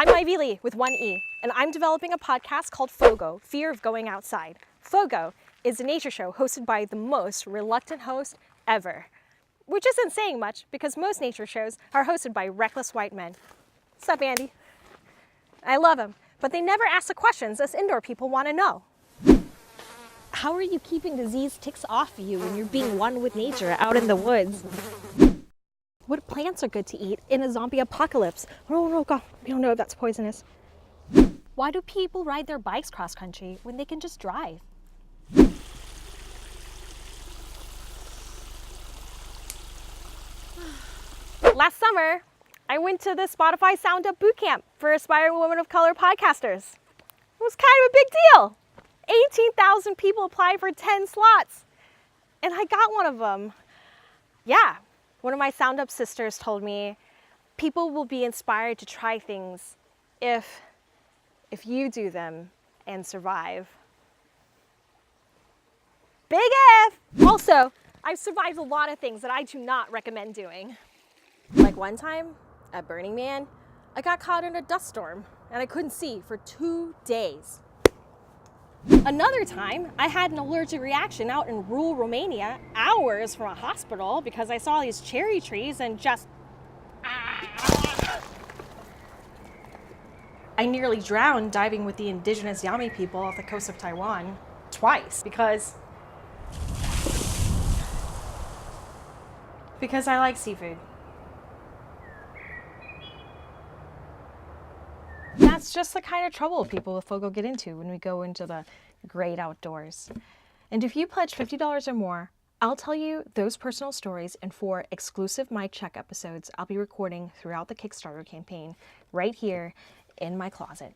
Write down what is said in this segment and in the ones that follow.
I'm Ivy Lee with one E, and I'm developing a podcast called FOGO, Fear of Going Outside. FOGO is a nature show hosted by the most reluctant host ever, which isn't saying much because most nature shows are hosted by reckless white men. What's up, Andy? I love him, but they never ask the questions us indoor people want to know. How are you keeping disease ticks off you when you're being one with nature out in the woods? What plants are good to eat in a zombie apocalypse? Oh God, we don't know if that's poisonous. Why do people ride their bikes cross country when they can just drive? Last summer, I went to the Spotify Sound Up Bootcamp for aspiring women of color podcasters. It was kind of a big deal. 18,000 people applied for 10 slots, and I got one of them. Yeah. One of my Sound Up sisters told me, people will be inspired to try things if you do them and survive. Big F! Also, I've survived a lot of things that I do not recommend doing. Like one time at Burning Man, I got caught in a dust storm and I couldn't see for 2 days. Another time, I had an allergic reaction out in rural Romania, hours from a hospital, because I saw these cherry trees and just... I nearly drowned diving with the indigenous Yami people off the coast of Taiwan twice because I like seafood. That's just the kind of trouble people with FOGO get into when we go into the great outdoors. And if you pledge $50 or more, I'll tell you those personal stories in 4 exclusive mic check episodes I'll be recording throughout the Kickstarter campaign right here in my closet.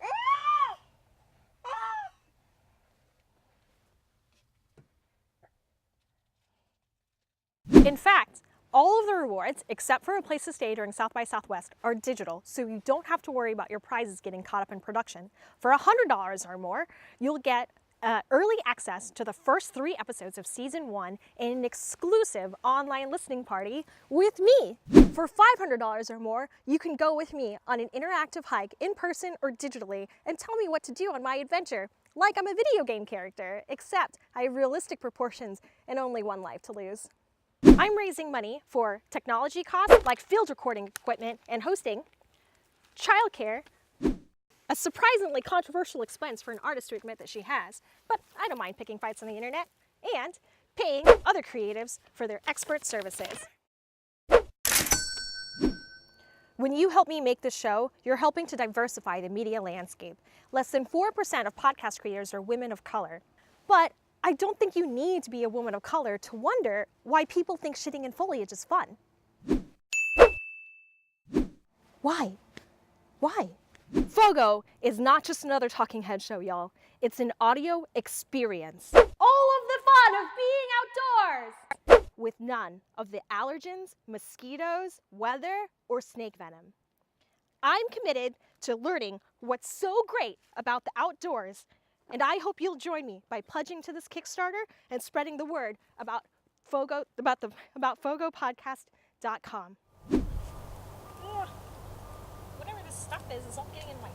In fact, all of the rewards, except for a place to stay during South by Southwest, are digital, so you don't have to worry about your prizes getting caught up in production. For $100 or more, you'll get early access to the first 3 episodes of Season 1 and an exclusive online listening party with me. For $500 or more, you can go with me on an interactive hike in person or digitally and tell me what to do on my adventure, like I'm a video game character, except I have realistic proportions and only one life to lose. I'm raising money for technology costs like field recording equipment and hosting, childcare, a surprisingly controversial expense for an artist to admit that she has, but I don't mind picking fights on the internet, and paying other creatives for their expert services. When you help me make this show, you're helping to diversify the media landscape. Less than 4% of podcast creators are women of color, but I don't think you need to be a woman of color to wonder why people think shitting in foliage is fun. Why? Why? FOGO is not just another talking head show, y'all. It's an audio experience. All of the fun of being outdoors! With none of the allergens, mosquitoes, weather, or snake venom. I'm committed to learning what's so great about the outdoors, and I hope you'll join me by pledging to this Kickstarter and spreading the word about FOGO, about FOGOpodcast.com. Whatever this stuff is all getting in my